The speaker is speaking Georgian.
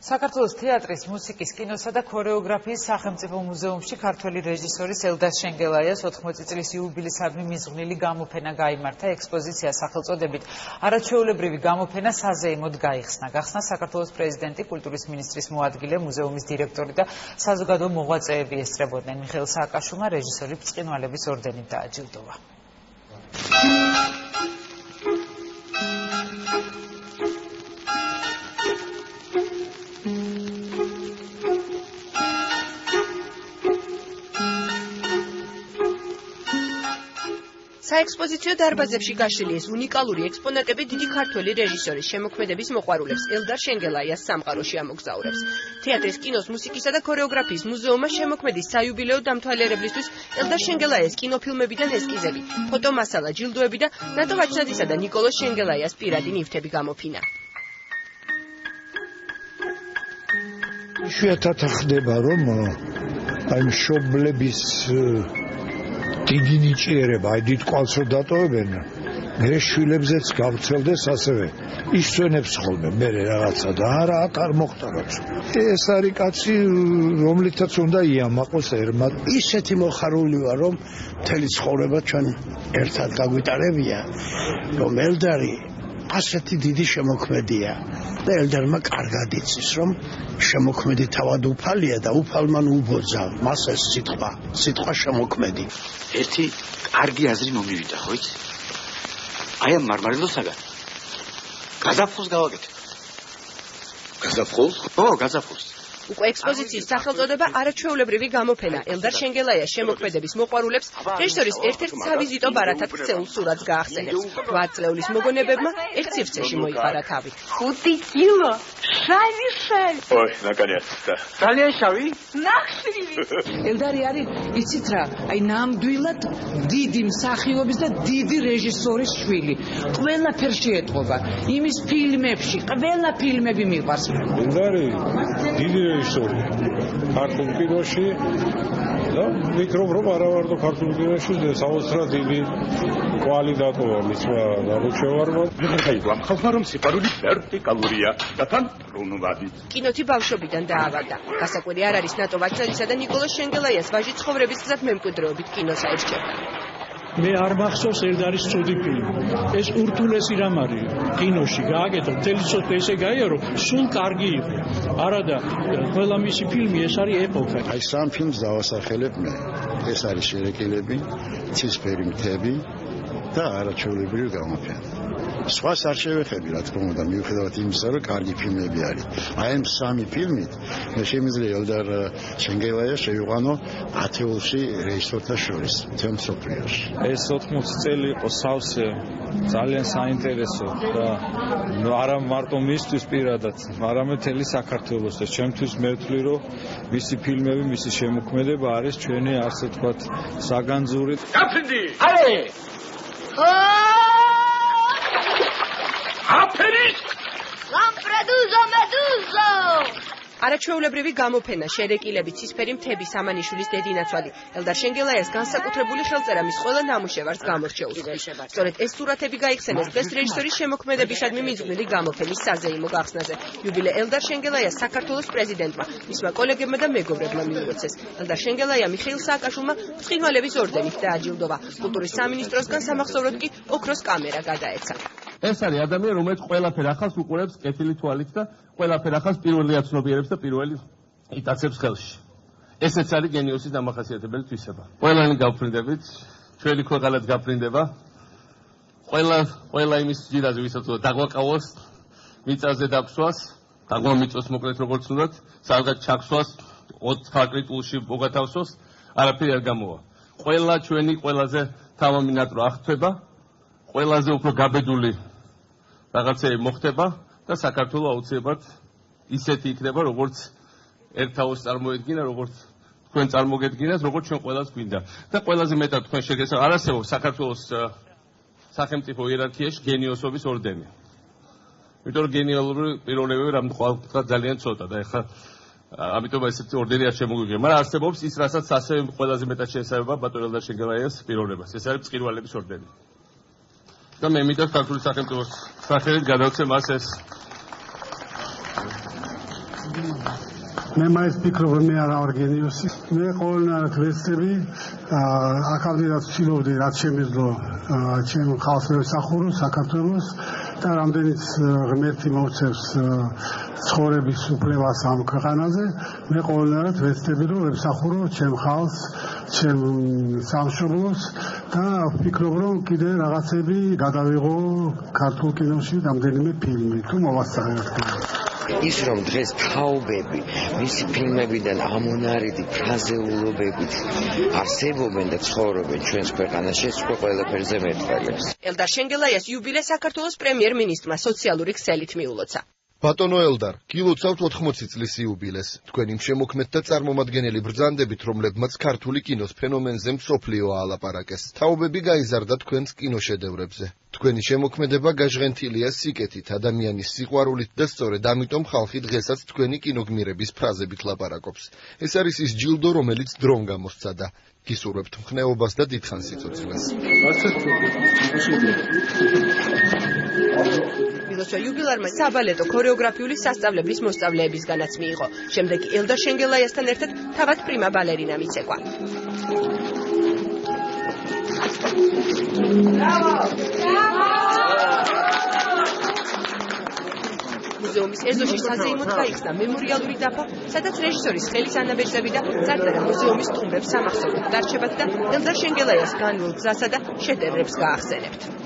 საქართველოს თეატრის, მუსიკის, კინოსა და ქორეოგრაფიის სახელმწიფო მუზეუმში ქართველი რეჟისორის ელდარ შენგელაიას 80 წლის იუბილეისადმი მიზღვნილი გამოფენა გაიმართა. ექსპოზიცია სახელწოდებით არაჩვეულებრივი გამოფენა საზეიმოდ გაიხსნა. გახსნა საქართველოს პრეზიდენტი, კულტურის მინისტრის მოადგილე, მუზეუმის დირექტორი და საზოგადო მოღვაწეები ესწრებოდნენ. მიხეილ სააკაშვილმა რეჟისორი ბრწყინვალების ორდენით დააჯილდოვა. საექსპოზიციო დარბაზებში გაშლილი ეს უნიკალური ექსპონატები დიდი ქართველი რეჟისორის შემოქმედების მოყვარულებს ელდარ შენგელაიას სამყაროში ამოგზაურებს. თეატრის, კინოს, მუსიკისა და ქორეოგრაფიის მუზეუმმა შემოქმედის საიუბილეო დამთვალიერებლისთვის ელდარ შენგელაიას კინოფილმებიდან ესკიზები, ფოტომასალა, ჯილდოები და ნატო ვაჩნაძისა და ნიკოლოზ შენგელაიას პირადი ნივთები გამოფინა. იშვიათად ხდება, რომ აი მშობლების დიდი ნიჭიერება, აი დიდ კვალს რო დატოვებენ, მე შვილებზეც გავცელდეს ასევე. ისვენებს ხოლმე მე რაღაცა და არა აკარ მოხტაროთ. ეს არის კაცი, რომლითაც უნდა იამაყოს ერმად. ისეთი მოხარული ვარ, რომ მთელი ცხოვრება ჩვენ ერთად გაგვიტარებია, რომ ელდარი ასეთი დიდი შემოქმედია და ელდარმა კარგად იცის, რომ შემოქმედი თავად უფალია და უფალმან უბოძა მას ეს სიტყვა შემოქმედი. ერთი კარგი აზრი მომივიდა, ხო იცი? აი ამ მარმარილოსაგან გაზაფხულს გავაკეთე. გაზაფხულს? ო, გაზაფხულს. უკვე ექსპოზიციის სახელწოდება არაჩვეულებრივი გამოფენა ელდარ შენგელაიას შემოქმედების მოყვარულებს რეჟისორის ერთ-ერთ სავიზიტო ბარათად ქცეულ სურათს გაახსენებს. 8 წლეულის მოგონებებმა ერთ სივრცეში მოიყარა თავი. 5 კილო შავი შავი. ой, наконец. ძალიან შავი? ნახშირი. ელდარი არის, იცით რა, აი ნამდვილად დიდი მსახიობის და დიდი რეჟისორის შვილი. ყველაფერში ეტყობა. იმის ფილმებში, ყველა ფილმები მიყვარს. ელდარი დიდი რეჟისორი ქართულ კინოში და ვფიქრობ, რომ არა ვარდო ქართულ კინოში საოცრად დიდი კვალი დატოვა მისმა ნამუშევარმა. გაიგო ხალხმა რომ სიყვარული ვერტიკალურია და თან ბრუნვადი. კინოთი ბავშვობიდან დაავადდა. გასაკვირი არ არის ნატო ვაჩნაძისა და ნიკოლოზ შენგელაიას ვაჟი ცხოვრების გზად მემკვიდრეობით კინოს აირჩევდა. მე არ მახსოვს ელდარის ცუდი ფილმი. ეს ურთულესი რამ არის კინოში გააკეთო, მთელი ცოტა ესე გაიარო, სულ კარგი იყო. არადა ყველა მისი ფილმი ეს არის ეპოქა. აი სამ ფილმს დავასახელებ მე. ეს არის შერეკილები, ცისფერი მთები და არაჩვეულებრივი გამოფენა. სხვას არ შევეხები, რა თქმა უნდა, მიუხედავად იმისა, რომ კარგი ფილმები არის. აი ამ სამი ფილმით მე შემიძლია ელდარ შენგელაიას შევიყვანო ათეულში რეჟისორთა შორის მთელ მსოფლიოში. ეს 80 წელი იყო სავსე, ძალიან საინტერესო და არა მარტო მისთვის პირადად, არამედ მთელი საქართველოს და ჩემთვის მე ვთვლი, რომ მისი ფილმები, მისი შემოქმედება არის ჩვენი ასე ვთქვათ საგანძური. გაფრინდი! არე! აფერის! ლამპრედუზო მედუზო! არაჩვეულებრივი გამოფენა, შერეკილები, ცისფერი მთები, სამანიშვილის დედინაცვალი. ელდარ შენგელაიას განსაკუთრებული ხელწერა მის ყველა ნამუშევარს გამორჩეულს. სწორედ ეს სურათები გაიხსენეს დღეს რეჟისორის შემოქმედებისადმი მიზღვნილი გამოფენის საზეიმო გახსნაზე. იუბილე ელდარ შენგელაიას საქართველოს პრეზიდენტმა, მისმა კოლეგებმა და მეგობრებმა მიუღწეს. ელდარ შენგელაია მიხეილ სააკაშვილმა ბრწყინვალების ორდენით დააჯილდოვა. კულტურის სამინისტროსგან სამახსოვროდ კი ოქროს კამერა გადაეცა. ეს არის ადამიანი, რომელიც ყველაფერ ახალს უყურებს კეთილი თვალით და ყველაფერ ახალს პირველი აცნობიერებს და პირველი იტაცებს ხელში. ესეც არის გენიოსის დამახასიათებელი თვისება. ყველანი გავფრინდებით, ჩვენი ქვეყანაც გაფრინდება. ყველა იმის ჯირაზე ვისაც დაგვაკავოს, მიწაზე დაფსვას, დაგვამიწოს მოკლედ როგორც უნდათ, სადღაც ჩაქსვას, 4 კრიტულში მოგათავსოს, არაფერი არ გამოვა. ყველა ჩვენი ყველაზე თავამინატრო აღწევება, ყველაზე უფრო გაბედული რაღაცები მოხდება და საქართველოს აუცილებლად ისეთი იქნება, როგორც ერთაოს წარმოედგინა, როგორც თქვენ წარმოგედგინათ, როგორც ჩვენ ყველას გვინდა. და ყველაზე მეტად თქვენ შეგეცდათ, არასწორად საქართველოს სახელმწიფო იერარქიაში გენიოსობის ორდენი. იმიტომ რომ გენიალური პიროვნებები რამთქვა ძალიან ცოტა და ეხლა ამიტომ ესეთი ორდენი არ შემოგვიგია. მაგრამ არსებობს ის, რასაც ასევე ყველაზე მეტად შეესაბამება ბატონ ელდარ შენგელაიას პიროვნებას. ეს არის ბრწყინვალების ორდენი. და მე მინდა ქართული სახელმწიფოს სახელით გადავცე მას ეს მე მაინც ვფიქრობ, რომ მე არა ვარ გენიოსი. მე ყოველნაირად ვეცდები, აქამდენაც ვცდილობდი, რაც შემეძლო, ჩემ ხალხს მევსახურო საქართველოს და რამდენიც ღმერთი მოვცევს ცხოვრების უფლებას ამ ქვეყანაზე, მე ყოველნაირად ვეცდები, რომ ვემსახურო ჩემ ხალხს, ჩემ სამშობლოს და ვფიქრობ, რომ კიდე რაღაცები გადავიღო ქართულ კინოში რამდენიმე ფილმი, თუ მოვასწრე რა თქმა უნდა. ის რომ დღეს თაობები მისი ფილმებიდან ამონარიდი ფრაზეულობებით არსებობენ და ცხოვრობენ ჩვენს ქვეყანაში, ეს უკვე ყველაფერზე მეტყველებს. ელდარ შენგელაიას იუბილე საქართველოს პრემიერ-მინისტრმა სოციალური ქსელით მიულოცა. ბატონო ელდარ, გილოცავთ 80 წლის იუბილეს. თქვენი შემოქმედ და წარმომადგენელი ბრძანდებით, რომლებმაც ქართული კინოს ფენომენზე მსოფლიო აალაპარაკეს. თაობები გაიზარდა თქვენს კინოშედევრებზე. თქვენი შემოქმედება გაჟღენთილია სიკეთით, ადამიანის სიყვარულით და სწორედ ამიტომ ხალხი დღესაც თქვენი კინოგმირების ფრაზებით ლაპარაკობს. ეს არის ის ჯილდო, რომელიც დრომ გამოსცადა. გისურვებთ მხნეობას და დიდხანს სიცოცხლეს. ბილოჩა იუბილარმა საბალეტო ქორეოგრაფიული სასწავლებლის მოსწავლეებისგანაც მიიღო. შემდეგ ელდარ შენგელაიასთან ერთად თავად პრიმა ბალერინამ იცეკვა. მუზეუმის ეზოში საზეიმოდ გაიხსნა მემორიალური დაფა, სადაც რეჟისორის ხელის ანაბეჭდები და წარწერა მუზეუმის ტუმბებს სამახსოვროდ დარჩებათ და ელდარ შენგელაიას განვლილ გზასა და შედევრებს გაახსენებთ.